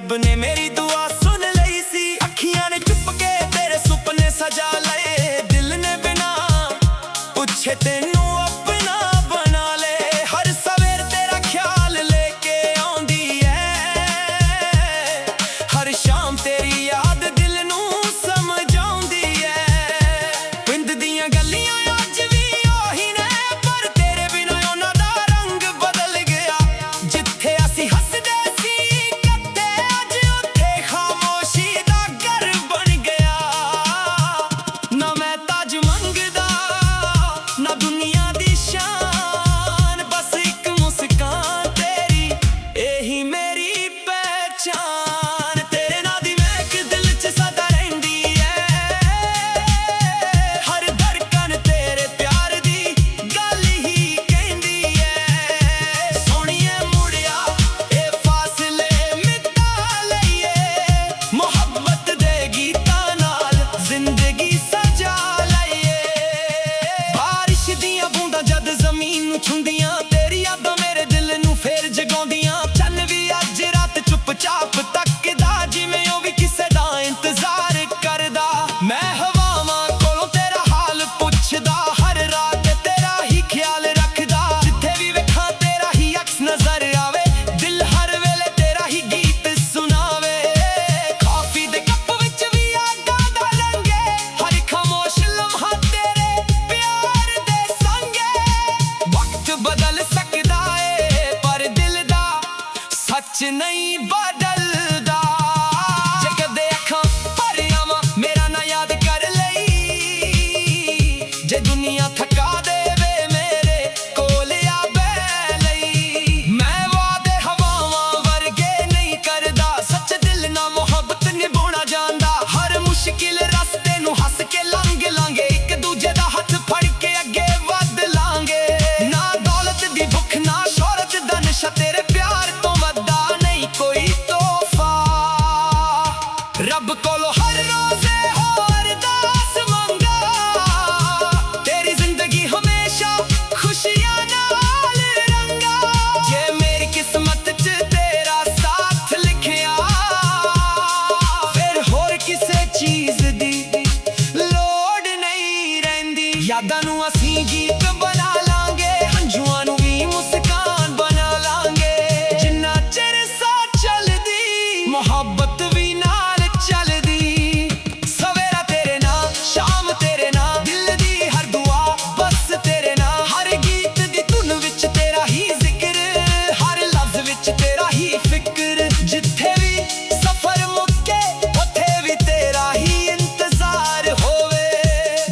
रब ने मेरी दुआ सुन लई सी। अखियां ने चुप के तेरे सुपने सजा लए। दिल ने बिना पूछे तेनू अपना बना ले। हर सवेर तेरा ख्याल लेके आउंदी है। हर शाम तेरी याद दिल नू समझाउंदी है। पिंड दियां गलियां अज भी ओही ने, पर तेरे बिना उन्हां दा रंग बदल गया। जिथे असी हसदे सी कत्ते, अज उत्थे खामोशी दा घर बन गया। ना मैं ताज मंगदा ना दुनिया दी शान, बस एक मुस्कान तेरी यही मेरी पहचान। तेरे नां दी महक दिल च सदा रहिंदी है। हर धड़कन तेरे प्यार दी गल ही कहंदी है। सोहणिए मुड़िया ए फासले मिटा लईए। मुहब्बत दे गीतां नाल जिंदगी सजा लईए। बारिश दियां बूंदां जद जमीन नू छुंदियां, तेरी यादां मेरे दिल नू फेर जगाउंदियां। चन्न भी अज रात चुपचाप तकदा, जिवें ओ भी किसे दा इंतजार करदा। मैं हवावां कोलों तेरा हाल पुछदा, हर रात तेरा ही ख्याल रखदा। जिथे भी वेखां तेरा ही अक्स नजर आवे, दिल हर वेले तेरा ही गीत सुनावे। कॉफी दे कप विच भी आगा दा लंगे, हर खामोश लम्हा तेरे प्यार दे संगे। वक्त बदल सकदा है पर दिल दा सच नहीं बदलदा। जे कदे अखां भर आवां मेरा ना याद कर लई। जे दुनिया थका देवे मेरे कोल आ बैठ लई। मैं वादे हवावां वर्गे नहीं करदा, सच दिल ना मुहब्बत निभाउणा जानदा। हर मुश्किल रस्ते नू हस के लंघ लांगे, एक दूजे दा हथ फड़ के अगे वध लांगे। ना दौलत दी भुख ना शोहरत दा नशा, तेरे प्यार तो वड्डा नहीं कोई तोहफा। रब कोलों हर रोज़े हो अरदास मंगा, तेरी जिंदगी हमेशा खुशियां नाल रंगा। जे मेरी किस्मत च तेरा साथ लिखिया, फिर होर किसे चीज दी लोड़ नहीं रहिंदी। यादां नू असीं गीत बना लांगे, हंझुआं नू भी मुस्कान बना लांगे। जिन्ना चिर सा चलदी मुहब्बत भी नाल चलदी। सवेरा तेरे नाम शाम तेरे नाम, दिल दी हर दुआ बस तेरे नाम। हर गीत दी धुन विच तेरा ही जिक्र, हर लफ्ज विच तेरा ही फिक्र। जिथे भी सफर मुक्के उथे भी तेरा ही इंतजार होवे।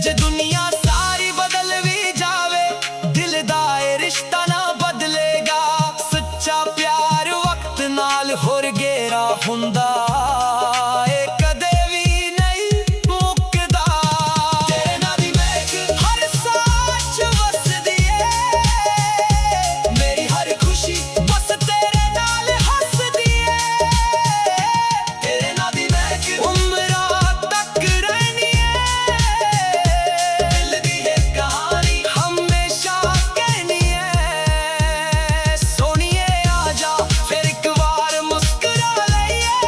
जे दुनिया सारी बदल भी जावे, दिल दा ए रिश्ता ना बदलेगा। सच्चा प्यार वक्त नाल होर गेरा हुंदा, ए कदे भी नहीं मुकदा। तेरे नां दी महक हर साह च वसदी है। मेरी हर खुशी बस तेरे नाल हसदी है। तेरे नां दी महक उमरां तक रहनी है। दिल दी ये कहानी हमेशा कहनी है। सोहणिए आ जा फिर एक बार मुस्कुरा लईए।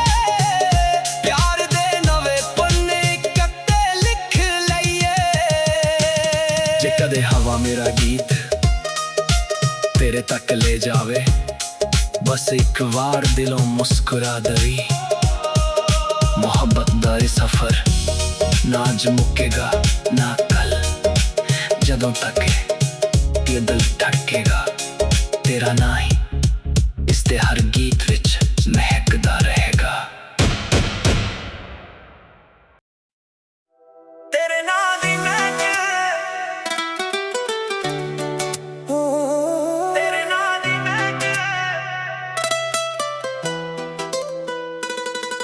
प्यार दे नवे पन्ने कत्ते लिख लईए। जे कदे हवा मेरा गीत तेरे तक ले जावे, बस एक बार दिलों मुस्कुरा दवी। मुहब्बत दा ए सफर ना अज मुकेगा ना कल, जदों तक ये दिल धड़केगा तेरा ना ही इसदे हर गीत विच महकदा रहेगा। तेरे नां दी महक, तेरे नां दी महक,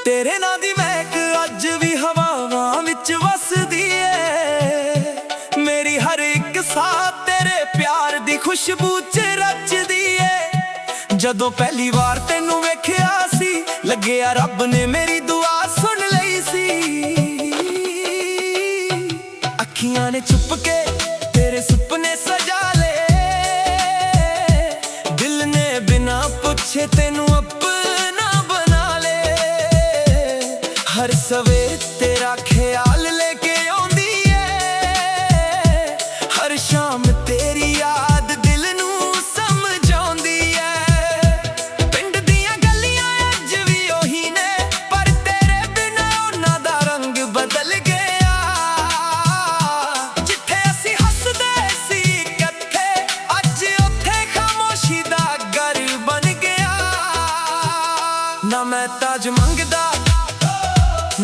तेरे नां दी महक अज भी हवावां विच वसदी है। मेरी हर एक साह तेरे प्यार दी खुशबू च रचदी है। जदों पहली बार तैनू वेखिया सी, लग्गिया रब ने मेरी दुआ सुन लई सी। अखियां ने चुप के तेरे सुपने सजा ले। दिल ने बिना पूछे तेनू अपना बना ले।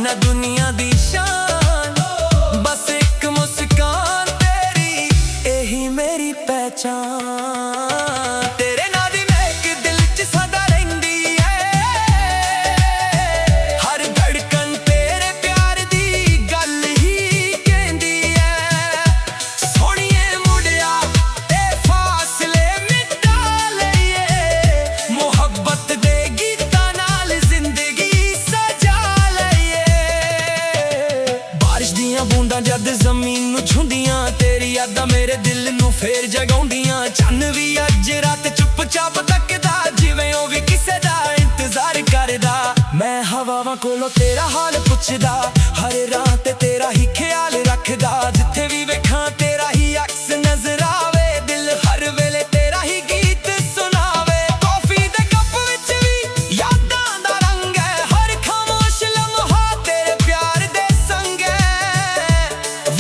ना दुनिया दी शान, बस एक मुस्कान तेरी, यही मेरी पहचान। तेरे नाल दी महक दिल च सदा रहिंदी है, हर धड़कन तेरे प्यार दी गल ही कहंदी है। सोहणिए मुंडिया ए फासले मिटा लईए, मुहब्बत दे गीतां नाल जिंदगी सजा लईए। बारिश दियां बूंदां जद जमीन नूं छुंदियां, तेरी यादां मेरे दिल नूं फेर जगाउंदियां। चन्न भी अज रात चुपचाप तकदा, जिवें ओ भी किसे दा इंतजार करदा। मैं हवावां कोलों तेरा हाल पुछदा, हर राह ते तेरा ही ख्याल रखदा। जिथे भी वेखां तेरा ही अक्स नजर आवे, दिल हर वेले तेरा ही गीत सुनावे। कॉफी दे कप विच भी यादां दा रंग है, हर खामोश लम्हा तेरे प्यार दे संग है।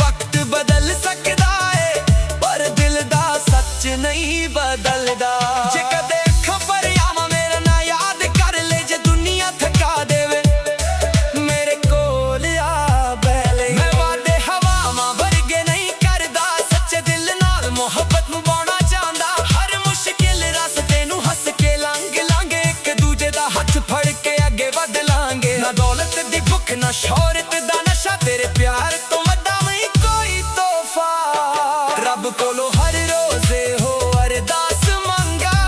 वक्त बदल सकदा है पर दिल दा सच नहीं बदलदा। जे कदे खबर आवा मेरा ना याद कर ले, जे दुनिया थका देवे मेरे कोल आ बैले। मैं वादे हवावां वर्गे नहीं करदा, सच्चे दिल नाल मुहब्बत नूं पाउणा चाहंदा। हर मुश्किल रस्ते नूं हस के लंघ लांगे, एक दूजे दा हथ फड़ के अगे वध लांगे। ना दौलत दी भुख ना शोहरत दा नशा, तेरे प्यार तो वड्डा नहीं कोई तोहफा। रब कोलों हर रोज़े हो अरदास मंगा,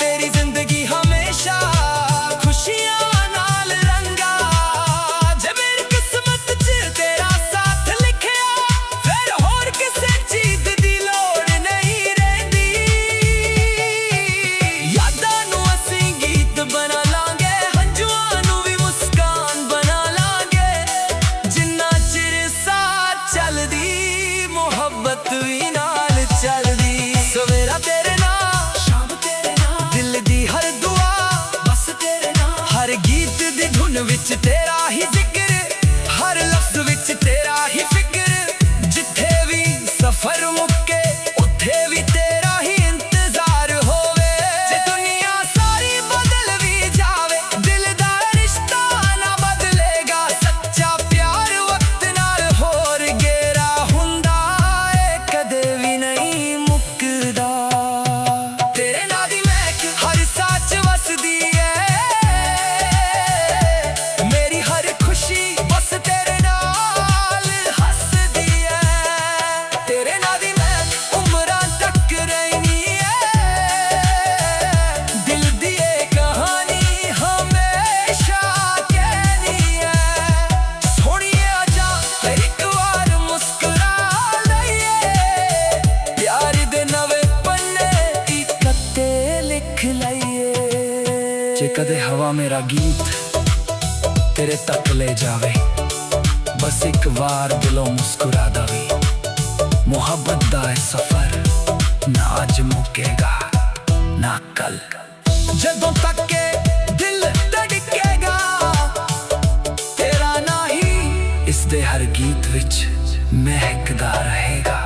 तेरी जिंदगी हमेशा खुशियां नाल रंगा। जे मेरी किस्मत च तेरा साथ लिखिया, फिर होर किसे चीज दी लोड़ नहीं रहिंदी। यादां नूं असीं गीत बना लांगे, हंझुआं नूं भी मुस्कान बना लांगे। जिन्ना चिर साथ चलदी, मुहब्बत भी नाल चलदी। सवेरा तेरे नाल, शाम तेरे नाल, दिल दी हर दुआ बस तेरे नाल। हर गीत दी धुन विच तेरा ही जिक्र, हर लफ्ज विच तेरा ही फिक्र। जिथे भी सफर मुक्के, उथे भी तेरा ही इंतजार होवे। जे दुनिया सारी बदल भी जावे, दिल दा रिश्ता ना बदलेगा। सच्चा प्यार वक्त नाल होर गेरा हुंदा है, कदे भी नहीं मुकदा। तेरे नाल दी महक हर साच वसदी है, मेरी हर खुशी बस तेरे नाल हसदी है। तेरे नाल दी महक उमरां तक रहनी है, दिल दी ये कहानी हमेशा कहनी है। सोहणिए आजा फिर एक बार मुस्कुरा लईए, प्यार दे नवे पन्ने इकट्ठे लिख लईए। जे कदे हवा मेरा गीत तेरे तक ले जावे, बस एक बार दिलों मुस्कुरा दवे। मुहब्बत दा ए सफर ना अज मुकेगा ना कल, जदों तक के दिल धड़केगा तेरा ना ही इस दे हर गीत विच महकदा रहेगा।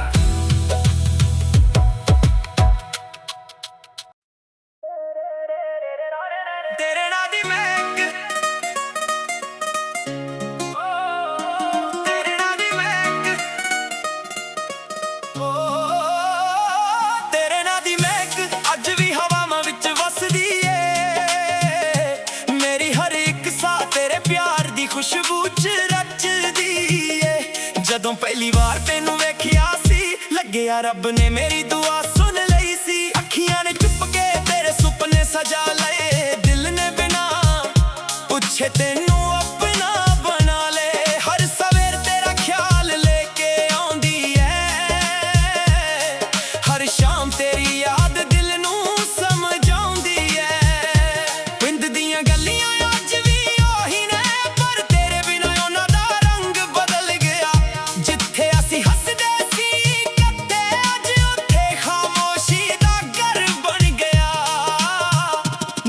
तेरे नाल दी महक, तेरे नाल दी महक, तेरे नाल दी महक अज भी हवावां विच वसदी है। मेरी हर एक साह तेरे प्यार दी खुशबू च रचदी है। जदों पहली बार तैनूं वेखिया सी, लग्गिया रब ने मेरी दुआ सुन लई सी। अखियां ने चुप के तेरे सुपने सजा लए, दिल ने बिना पुछे तैनूं अपना बना ले। हर सवेर तेरा ख्याल लेके आउंदी है, हर शाम तेरी याद दिल नूं समझाउंदी है। पिंड दियां गलियां अज भी ओही ने, पर तेरे बिना उन्हां दा रंग बदल गया। जिथे असीं हसदे सी इकट्ठे, अज उत्थे खामोशी दा घर बन गया।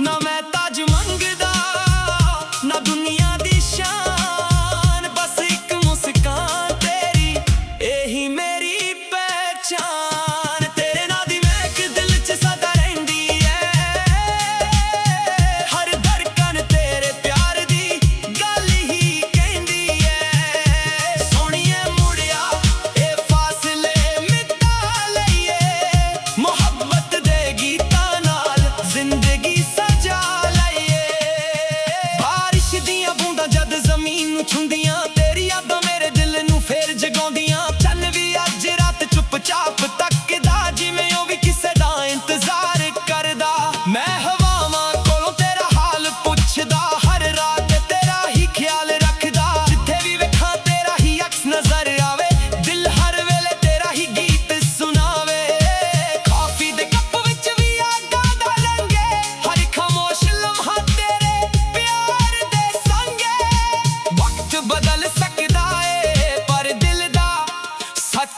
ना मैं ताज मंगदा ना दुनिया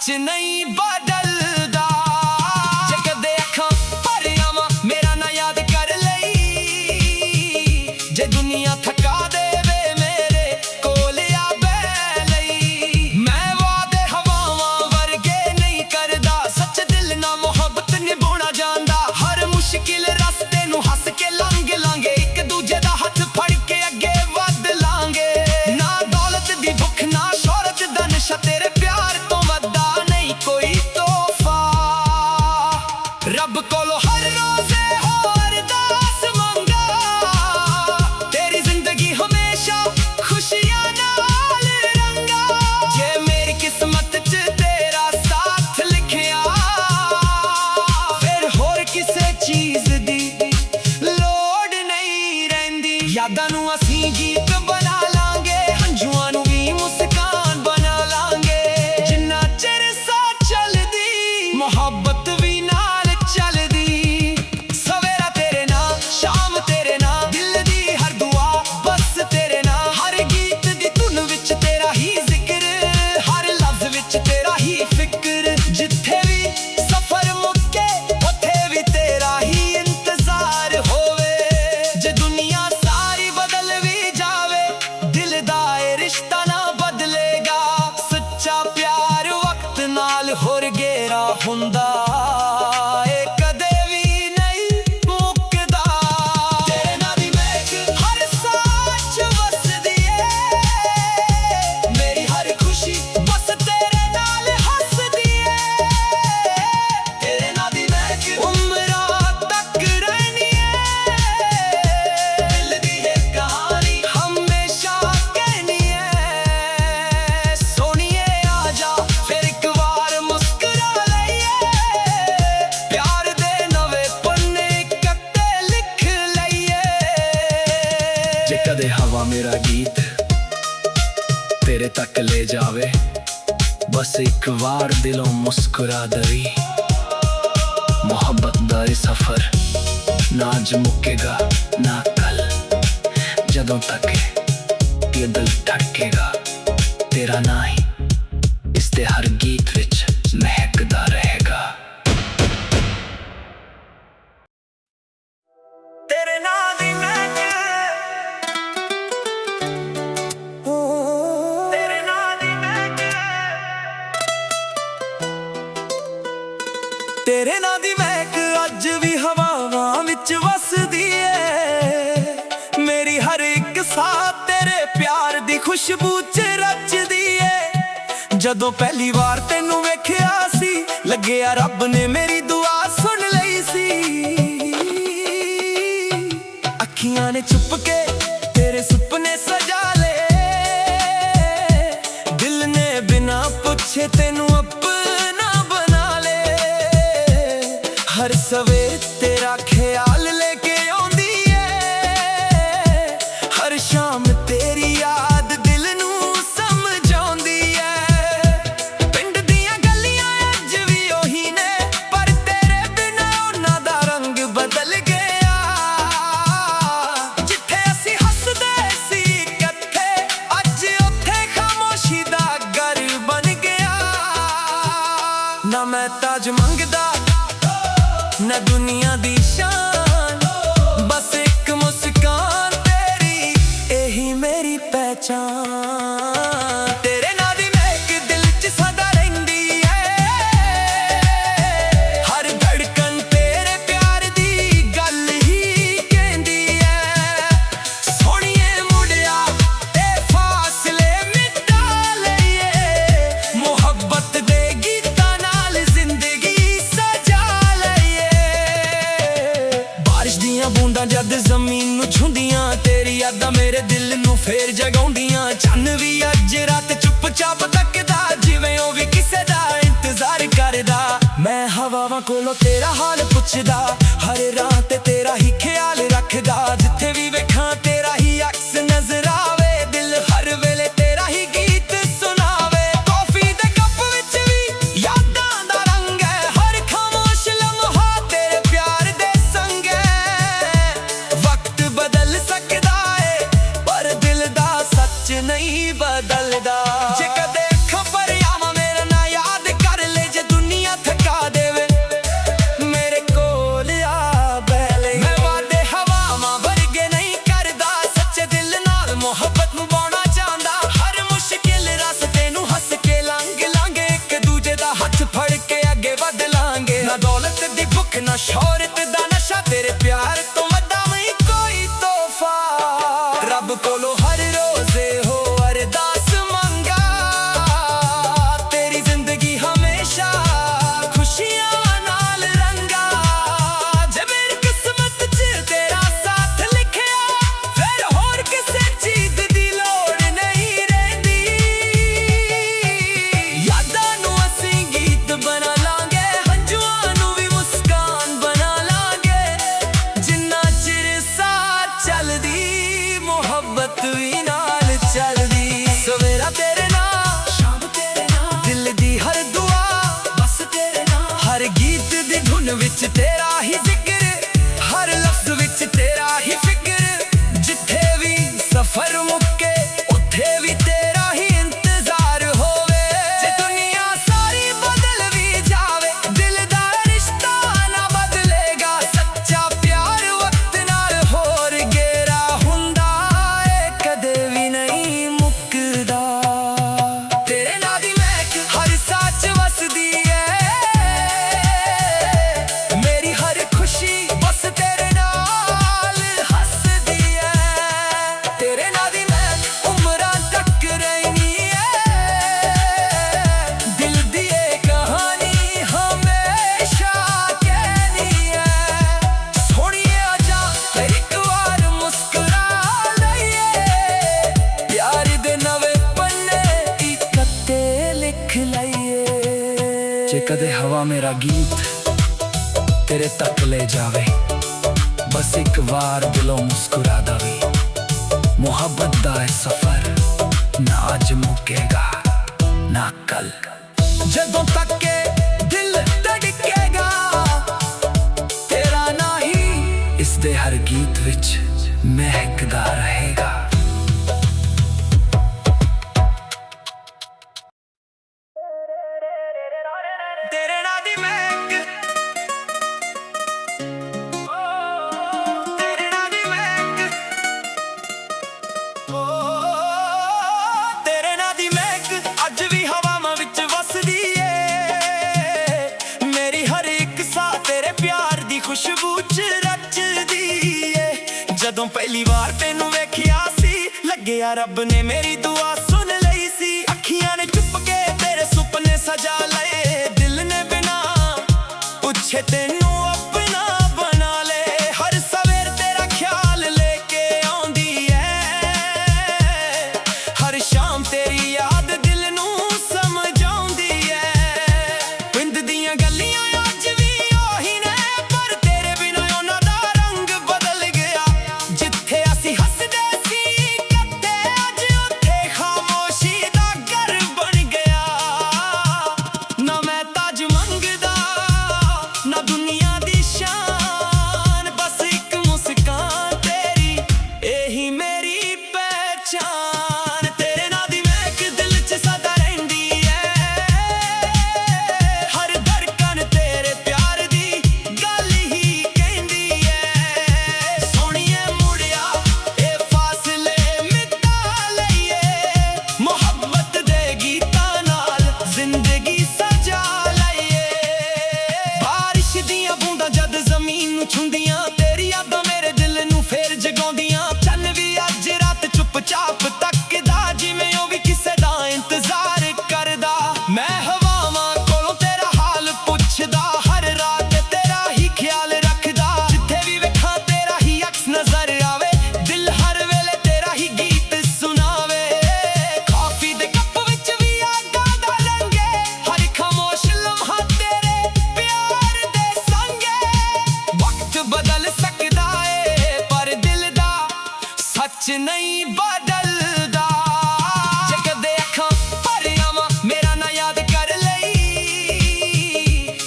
सच नहीं बदलदा। जे कदे अखां भर आवां मेरा ना याद कर लई, जे दुनिया थका देवे मेरे कोल आ बह लई। मैं वादे हवावां वर्गे नहीं करदा, सच दिल ना मुहब्बत निभाउणा जांदा। हर मुश्किल रस्ते नूं हस के लंघ लांगे, एक दूजे दा हथ फड़ के अगे वध लांगे। ना दौलत दी भुख ना शोहरत दा नशा, तेरे प्यार तो वड्डा नहीं कोई तोहफा। रब कोलों हर रोज़े हो अरदास मंगा, तेरी जिंदगी हमेशा खुशियां नाल रंगा। जे मेरी किस्मत च तेरा साथ लिखिया, फिर होर किसे चीज दी लोड़ नहीं रहिंदी। यादां नूं असीं गीत बना लांगे, हंझुआं नूं भी मुस्कान बना लांगे। जिन्ना चिर सा चलदी मुहब्बत भी नाल चलदी। सवेरा तेरे नाल शाम तेरे नाल, दिल दी हर दुआ बस तेरे नाल। हर गीत दी धुन विच तेरा ही जिक्र, हर लफ्ज विच तेरा ही फिक्र। जिथे भी सफर मुक्के उत्थे भी तेरा ही इंतजार होवे। जे दुनिया सारी बदल भी जावे, दिल दा ए रिश्ता ना बदलेगा। सच्चा प्यार वक्त नाल होर गेरा हुंदा, ए कदे भी नहीं मुकदा। तेरे नाल दी महक हर सांस च वसदी ऐ, मेरी हर खुशी बस तेरे नाल हसदी ऐ। तेरे नाल दी महक उमरां तक रहनी ऐ, दिल दी ये कहानी हमेशा कहनी ऐ। सोनिए आजा फिर एक बार मुस्कुरा लईए, प्यार दे नवे पन्ने कट्टे लिख लईए। जे कदे हवा मेरा गीत तेरे तक ले जावे, बस एक बार दिलों मुस्कुरा दवी। मोहब्बत दा ए सफर ना अज मुकेगा ना कल, जदों तक ये दिल धड़केगा तेरा ना ही इसदे हर गीत विच महकदा रहेगा। तेरे नाल दी महक, तेरे नाल दी महक, तेरे नाल दी महक अज भी हवावां विच वसदी ऐ। मेरी हर एक साह तेरे प्यार दी खुशबू च रचदी ऐ। जदों पहली वार तैनूं वेखिया सी, लग्गिया रब ने मेरी दुआ सुन लई सी। अखियां ने छुप के तेरे सुपने सजा ले, दिल ने बिना पुछे तैनूं अपना बना ले। हर सवेर तेरा ख्याल लेके आउंदी ऐ, हर शाम तेरी याद दिल नूं समझाउंदी ऐ। पिंड दियां गलियां अज भी ओही ने, पर तेरे बिना उन्हां दा रंग बदल गया। जिथे असीं हसदे सी इकट्ठे, अज उत्थे खामोशी दा घर बन गया। ना मैं ताज मंगदा ना दुनिया दी शान, बस एक मुस्कान तेरी यही मेरी पहचान। तेरे नाल दी महक दिल च सदा रहिंदी ऐ, हर धड़कन तेरे प्यार दी गल ही कहंदी ऐ। सोहणिए मुड़िया ए फासले मिटा लईए, मुहब्बत दे गीतां नाल जिंदगी सजा लईए। बारिश दियां बूंदां जद जमीन नूं छुंदियां, तेरी यादां मेरे दिल नूं फेर जगाउंदियां। चन्न भी अज रात चुपचाप तकदा, जिवें ओ भी किसे दा इंतजार करदा। मैं हवावां कोलों तेरा हाल पुछदा, हर राह ते तेरा ही ख्याल रखदा। जिथे भी वेखां तेरा ही अक्स नजर आवे, दिल हर वेले तेरा ही गीत सुनावे। कॉफी दे कप विच भी यादां दा रंग है, हर खामोश लम्हा तेरे प्यार दे संग है। वक्त बदल सकदा है पर दिल दा सच नहीं बदलदा। जे कदे खबर आवां मेरा ना याद कर ਜੇ ਕਦੇ ਹਵਾ ਮੇਰਾ ਗੀਤ ਤੇਰੇ ਤੱਕ ਲੈ ਜਾਵੇ, ਬਸ ਇੱਕ ਵਾਰ ਦਿਲੋਂ ਮੁਸਕਰਾ ਦਵੀ। ਮੁਹੱਬਤ ਦਾ ਇਹ ਸਫ਼ਰ ਨਾ ਅੱਜ ਮੁੱਕੇਗਾ ਨਾ ਕੱਲ। ਜਦੋਂ ਤੱਕ ਇਹ ਦਿਲ ਧੜਕੇਗਾ ਤੇਰਾ ਨਾਂ ਹੀ ਇਸ ਦੇ ਹਰ ਗੀਤ ਵਿੱਚ ਮਹਿਕਦਾ ਰਹੇਗਾ। ਤੇਰੇ ਨਾਂ ਦੀ ਮਹਿਕ, ਤੇਰੇ ਨਾਂ ਦੀ ਮਹਿਕ, ਤੇਰੇ ਨਾਂ ਦੀ ਮਹਿਕ ਅੱਜ ਵੀ ਹਵਾਵਾਂ ਵਿੱਚ ਵਸਦੀ ਏ। ਮੇਰੀ ਹਰ ਇੱਕ ਸਾਹ ਤੇਰੇ ਪਿਆਰ ਦੀ ਖੁਸ਼ਬੂ 'ਚ ਰਚਦੀ ਏ। ਜਦੋਂ ਪਹਿਲੀ ਵਾਰ ਤੈਨੂੰ ਵੇਖਿਆ ਸੀ, ਲੱਗਿਆ ਰੱਬ ਨੇ ਮੇਰੀ ਦੁਆ ਸੁਣ ਲਈ ਸੀ। ਅੱਖੀਆਂ ਨੇ ਚੁੱਪ ਕੇ ਤੇਰੇ ਸੁਪਨੇ ਸਜਾ ਲਏ, ਦਿਲ ਨੇ ਬਿਨਾ ਪੁੱਛੇ ਤੈਨੂੰ ਆਪਣਾ ਬਣਾ ਲੈ। ਹਰ ਸਵੇਰ ਤੇਰਾ ਖਿਆਲ ਲੈ ਕੇ ਆਉਂਦੀ ਐ, ਹਰ ਸ਼ਾਮ ਤੇਰੀ ਯਾਦ ਦਿਲ ਨੂੰ ਸਮਝਾਉਂਦੀ ਐ। ਪਿੰਡ ਦੀਆਂ ਗਲੀਆਂ ਅੱਜ ਵੀ ਉਹੀ ਨੇ, ਪਰ ਤੇਰੇ ਬਿਨਾਂ ਉਹਨਾਂ ਦਾ ਰੰਗ ਬਦਲ ਗਿਆ। ਜਿੱਥੇ ਅਸੀਂ ਹੱਸਦੇ ਸੀ ਇਕੱਠੇ, ਅੱਜ ਉੱਥੇ ਖਾਮੋਸ਼ੀ ਦਾ ਘਰ ਬਣ ਗਿਆ। ਨਾ ਮੈਂ ਤਾਜ ਮੰਗਦਾ ਨਾ ਦੁਨੀਆ ਦੀ ਸ਼ਾਨ, ਬਸ ਇੱਕ ਮੁਸਕਾਨ ਤੇਰੀ ਇਹੀ ਮੇਰੀ ਪਹਿਚਾਨ। ਤੇਰੇ ਨਾਂ ਦੀ ਮਹਿਕ ਦਿਲ 'ਚ ਸਦਾ ਰਹਿੰਦੀ ਐ, ਹਰ ਧੜਕਨ ਤੇਰੇ ਪਿਆਰ ਦੀ ਗੱਲ ਹੀ ਕਹਿੰਦੀ ਐ। ਸੋਹਣੀਏ ਮੁੜਿਆ ਇਹ ਫਾਸਲੇ ਮਿਟਾ ਲਈਏ, ਮੁਹੱਬਤ ਦੇ ਗੀਤਾਂ ਨਾਲ ਜ਼ਿੰਦਗੀ ਸਜਾ ਲਈਏ। ਬਾਰਿਸ਼ ਦੀਆਂ ਬੂੰਦਾਂ ਜਦ ਜ਼ਮੀਨ ਨੂੰ ਛੂੰਦੀਆਂ, ਤੇਰੀ ਯਾਦਾਂ ਮੇਰੇ ਦਿਲ ਨੂੰ ਫੇਰ ਜਗਾਉਂਦੀਆਂ। ਚੰਨ ਵੀ ਅੱਜ ਰਾਤ ਚੁੱਪਚਾਪ ਤੱਕਦਾ, ਜਿਵੇਂ ਉਹ ਵੀ ਕਿਸੇ ਦਾ ਇੰਤਜ਼ਾਰ ਕਰਦਾ। ਮੈਂ ਹਵਾਵਾਂ ਕੋਲੋਂ ਤੇਰਾ ਹਾਲ ਪੁੱਛਦਾ, ਹਰ ਰਾਤ ਤੇਰਾ ਹੀ ਖਿਆਲ ਰੱਖਦਾ। ਜਿੱਥੇ ਵੀ ਵੇਖਾਂ ਤੇਰਾ ਹੀ ਅਕਸ ਨਜ਼ਰ ਆਵੇ, ਦਿਲ ਹਰ ਵੇਲੇ ਤੇਰਾ ਹੀ ਗੀਤ ਸੁਣਾਵੇ। ਕਾਫੀ ਦੇ ਕੱਪ ਵਿੱਚ ਵੀ ਯਾਦਾਂ ਦਾ ਰੰਗੇ, ਹਰ ਖਾਮੋਸ਼ ਲਮਹਾ ਤੇਰੇ ਪਿਆਰ ਦੇ ਸੰਗੇ। ਵਕਤ ਬਦਲ ਸਕਦਾ ਏ ਪਰ ਦਿਲ ਦਾ ਸੱਚ ਨਹੀਂ ਬਦਲਦਾ। ਜੇ ਕਦੇ ਅੱਖਾਂ ਭਰ ਆਵਾਂ ਮੇਰਾ ਨਾਂ ਯਾਦ ਕਰ ਲਈ,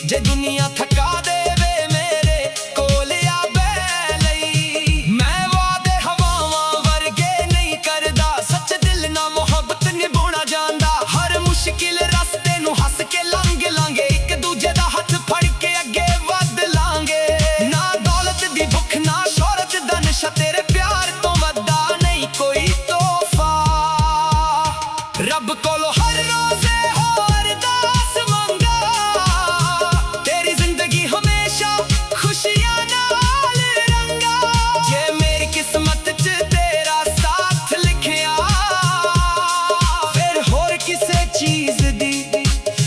ਜੇ ਦੁਨੀਆ ਥਕਾ ਦੇਵੇ ਮੇਰੇ ਕੋਲ ਆ ਬਹਿ ਲਈ। ਮੈਂ ਵਾਅਦੇ ਹਵਾਵਾਂ ਵਰਗੇ ਨਹੀਂ ਕਰਦਾ, ਸੱਚ ਦਿਲ ਨਾਲ ਮੁਹੱਬਤ ਨਿਭਾਉਣਾ ਜਾਂਦਾ। ਹਰ ਮੁਸ਼ਕਿਲ ਰਸਤੇ ਨੂੰ ਹੱਸ ਕੇ ਲੰਘ ਲਾਂਗੇ, ਇੱਕ ਦੂਜੇ ਦਾ ਹੱਥ ਫੜ ਕੇ ਅੱਗੇ ਵੱਧ ਲਾਂਗੇ। ਨਾ ਦੌਲਤ ਦੀ ਭੁੱਖ ਨਾ ਸ਼ੋਹਰਤ ਦਾ ਨਸ਼ਾ, ਤੇਰੇ ਪਿਆਰ ਤੋਂ ਵੱਡਾ ਨਹੀਂ ਕੋਈ ਤੋਹਫਾ। ਰੱਬ ਕੋਲੋਂ ਹਰ ਰੋਜ਼ੇ ਹੋਰ ਅਰਦਾਸ ਮੰਗਾ, ਤੇਰੀ ਜ਼ਿੰਦਗੀ ਹਮੇਸ਼ਾ ਖੁਸ਼ੀਆਂ ਨਾਲ ਰੰਗਾ। ਜੇ ਮੇਰੀ ਕਿਸਮਤ 'ਚ ਤੇਰਾ ਸਾਥ ਲਿਖਿਆ, ਫਿਰ ਹੋਰ ਕਿਸੇ ਚੀਜ਼ ਦੀ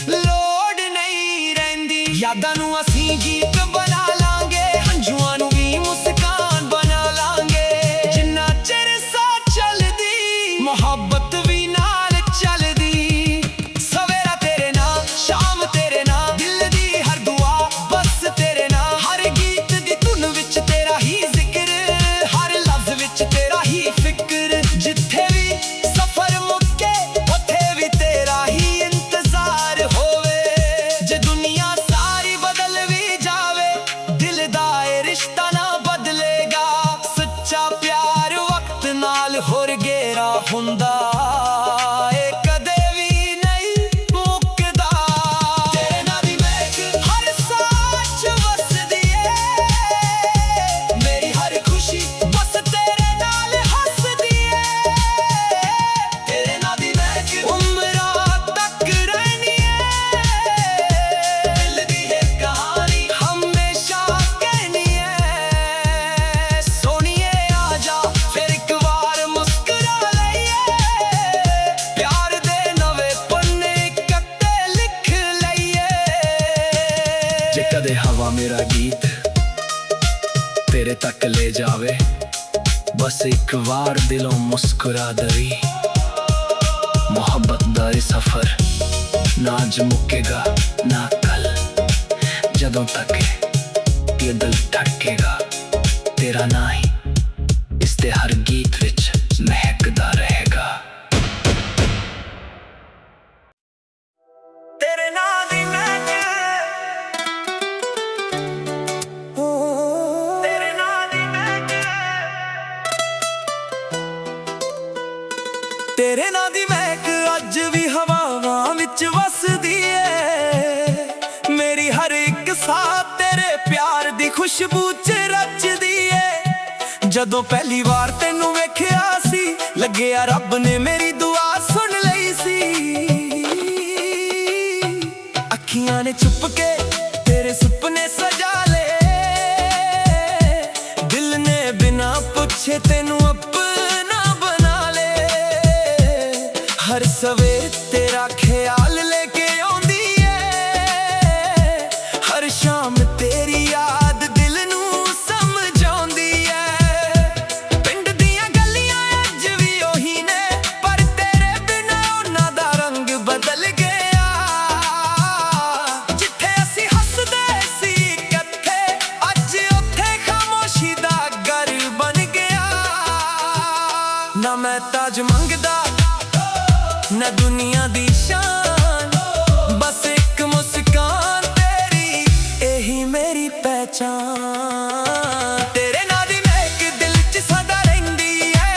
ਲੋੜ ਨਹੀਂ ਰਹਿੰਦੀ। ਯਾਦਾਂ ਨੂੰ ਅਸੀਂ ਗੀਤ ਬਣਾ ਲਾਂਗੇ, ਹੰਝੂਆਂ ਨੂੰ ਵੀ ਮੁਸਕਾਨ ਬਣਾ ਲਾਂਗੇ। ਜਿੰਨਾ ਚਿਰ ਸਾਥ ਚੱਲਦੀ ਮੁਹੱਬਤ ਵੀ ਨਾਲ ਚੱਲਦੀ। ਸਵੇਰਾ ਤੇਰੇ ਨਾਲ, ਸ਼ਾਮ ਤੇਰੇ ਨਾਲ, ਦਿਲ ਦੀ ਹਰ ਦੁਆ ਬਸ ਤੇਰੇ ਨਾਲ। ਹਰ ਗੀਤ ਦੀ ਧੁਨ ਵਿੱਚ ਤੇਰਾ ਹੀ ਜ਼ਿਕਰ, ਹਰ ਲਫ਼ਜ਼ ਵਿੱਚ ਤੇਰਾ ਹੀ ਫਿਕਰ। ਜਿੱਥੇ ਵੀ ਸਫ਼ਰ ਮੁੱਕੇ ਉੱਥੇ ਵੀ ਤੇਰਾ ਹੀ ਇੰਤਜ਼ਾਰ ਹੋਵੇ। ਜੇ ਦੁਨੀਆ ਸਾਰੀ ਬਦਲ ਵੀ ਜਾਵੇ, ਦਿਲ ਦਾ ਇਹ ਰਿਸ਼ਤਾ ਨਾ ਬਦਲੇਗਾ। ਸੱਚਾ ਪਿਆਰ ਵਕਤ ਨਾਲ ਹੋਰ ਗਹਿਰਾ ਹੁੰਦਾ, ਇਹ ਕਦੇ ਵੀ ਨਹੀਂ ਮੁੱਕਦਾ। ਤੇਰੇ ਨਾਂ ਦੀ ਮਹਿਕ ਹਰ ਸਾਹ 'ਚ ਵਸਦੀ ਏ, ਮੇਰੀ ਹਰ ਖੁਸ਼ੀ ਬਸ ਤੇਰੇ ਨਾਲ ਹੱਸਦੀ ਏ। ਤੇਰੇ ਨਾਂ ਦੀ ਮਹਿਕ ਉਮਰਾਂ ਤੱਕ ਰਹਿਣੀ ਏ, ਦਿਲ ਦੀ ਇਹ ਕਹਾਣੀ ਹਮੇਸ਼ਾ ਕਹਿਣੀ ਏ। ਸੋਹਣੀਏ ਆ ਜਾ ਫਿਰ ਇੱਕ ਵਾਰ ਮੁਸਕਰਾ ਲਈਏ, ਪਿਆਰ ਦੇ ਨਵੇਂ ਪੰਨੇ ਇਕੱਠੇ ਲਿਖ ਲਈਏ। ਜੇ ਕਦੇ ਹਵਾ ਮੇਰਾ ਗੀਤ ਤੇਰੇ ਤੱਕ ਲੈ ਜਾਵੇ, ਬਸ ਇੱਕ ਵਾਰ ਦਿਲੋਂ ਮੁਸਕਰਾ ਦਵੀ। ਮੁਹੱਬਤ ਦਾ ਇਹ ਸਫ਼ਰ ना आज मुक्केगा ना कल जदों तक ये दिल धड़केगा तेरा ना ही इसते हर गीत विच महकदा रहेगा। तेरे नाल दी महक, तेरे नाल दी महक, तेरे नाल दी महक अज भी हवावां विच वसदी है। मेरी हर एक साह तेरे प्यार दी खुशबू च रचदी है। जदों पहली वार तैनू वेखिया सी लग्गिया रब ने मेरी दुआ सुन लई सी। अखियां ने छुप के तेरे सुपने सजा ले, दिल ने बिना पुछे तैनू अपना बना ले। हर सवेर तेरा ख्याल लेके आउंदी है, हर शाम तेरी याद दिल नू समझाउंदी है। पिंड दियां गलियां अज भी ओही ने, पर तेरे बिना उन्हां दा रंग बदल गया। जिथे असीं हसदे सी इकट्ठे, अज उत्थे खामोशी दा घर बन गया। ना मैं ताज मंगदा ना दुनिया दी शान, बस एक मुस्कान तेरी यही मेरी पहचान। तेरे नाल दी महक दिल च सदा रहिंदी है,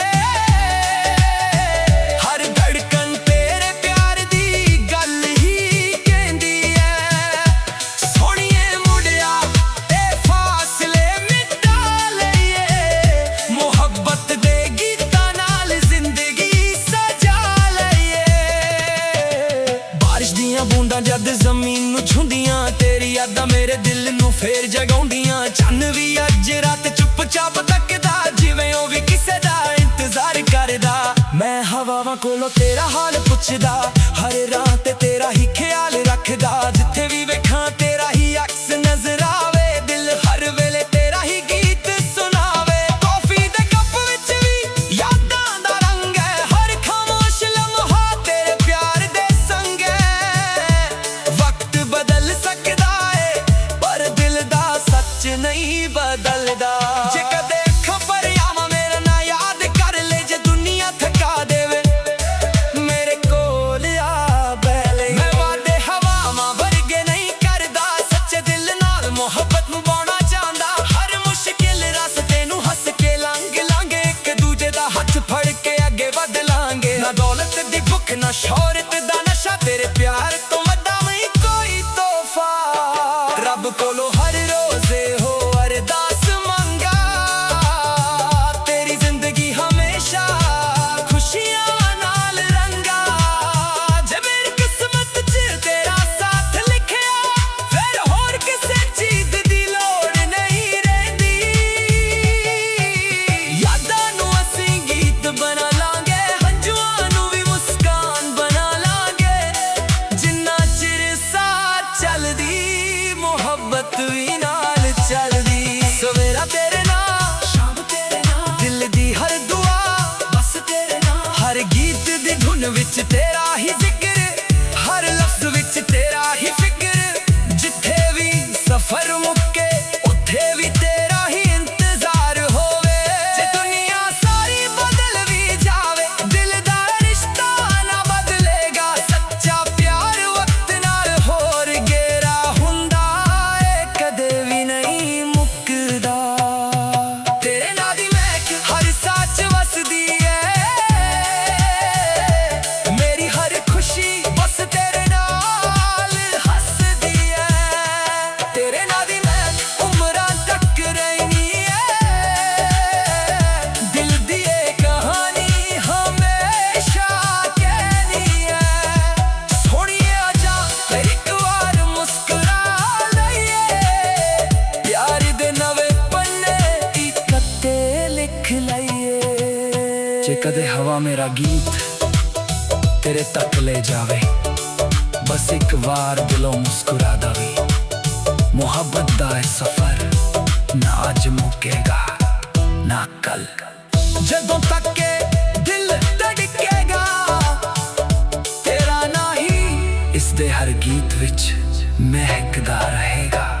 हर धड़कन तेरे प्यार दी गल ही कहंदी है। सोहणिए मुड़िया ए फासले मिटा लईए, मुहब्बत दे गीतां नाल जिंदगी सजा लईए। बारिश दियां बूंदां जद जमीन नू छुंदियां, तेरी यादां मेरे दिल नू फेर जगाउंदियां। चन्न भी अज रात चुपचाप तकदा, जिवें ओ भी किसे दा इंतजार करदा। मैं हवावां कोलों तेरा हाल पुछदा, हर राह ते तेरा ही ख्याल रखदा। जिथे भी वेखां तेरा ही अक्स नजर आवे, दिल हर वेले तेरा ही गीत सुनावे। कॉफी दे कप विच भी यादां दा रंग है, हर खामोश लम्हा तेरे प्यार दे संग है। वक्त बदल सकदा है पर दिल दा सच नहीं बदलदा। जे कदे खबर आवां मेरा ना याद कर ले, जे दुनिया थका देवे मेरे कोल आ बैले। मैं वादे हवावां वर्गे नहीं करदा, सच्चे दिल नाल मोहब्बत नू पाउणा चाहंदा। हर मुश्किल रस्ते नू हस के लंघ लांगे, एक दूजे दा हथ फड़ के अगे वध लांगे। ना दौलत दी भुख ना शोहरत दा नशा, तेरे प्यार तो वड्डा नहीं कोई तोहफा। रब कोलों हर रोज़े हो अरदास मंगा, तेरी जिंदगी हमेशा खुशियां नाल रंगा। जे मेरी किस्मत च तेरा साथ लिखिया, फिर होर किसे चीज दी लोड़ नहीं रहिंदी। यादां नू असीं गीत बना लांगे, हंजुआं नू भी मुस्कान बना लांगे। जिन्ना चिर साथ चलदी मुहब्बत भी नाल चलदी। सवेरा तेरे नाल, शाम तेरे नाल, दिल दी हर दुआ बस तेरे नाल। हर गीत दी धुन विच तेरा ही जिक्र, हर लफ्ज विच तेरा ही फिक्र। जिथे भी सफर मुक्के उथे भी तेरा ही इंतजार होवे। जे दुनिया सारी बदल भी जावे, दिल दा रिश्ता ना बदलेगा। सच्चा प्यार वक्त नाल होर गेरा हुंदा है, कदे भी नहीं मुकदा। तेरे नाल दी महक हर सच वसदी है, मेरी हर खुशी बस तेरे नाल हसदी है। तेरे नाल दी महक उमरां तक रहनी है, दिल दी ये कहानी हमेशा कहनी है। सोहणिए आजा फिर एक बार मुस्कुरा लईए, प्यार दे नवे पन्ने इकट्ठे लिख लईए। जे कदे हवा मेरा गीत तेरे तक ले जावे, बस एक बार दिलों मुस्कुरा दवे। मोहब्बत दा है सफर ना आज मुकेगा ना कल, जदों तक के दिल धड़केगा तेरा ना ही इस ਦੇ ਹਰ ਗੀਤ ਵਿੱਚ ਮਹਿਕਦਾ ਰਹੇਗਾ।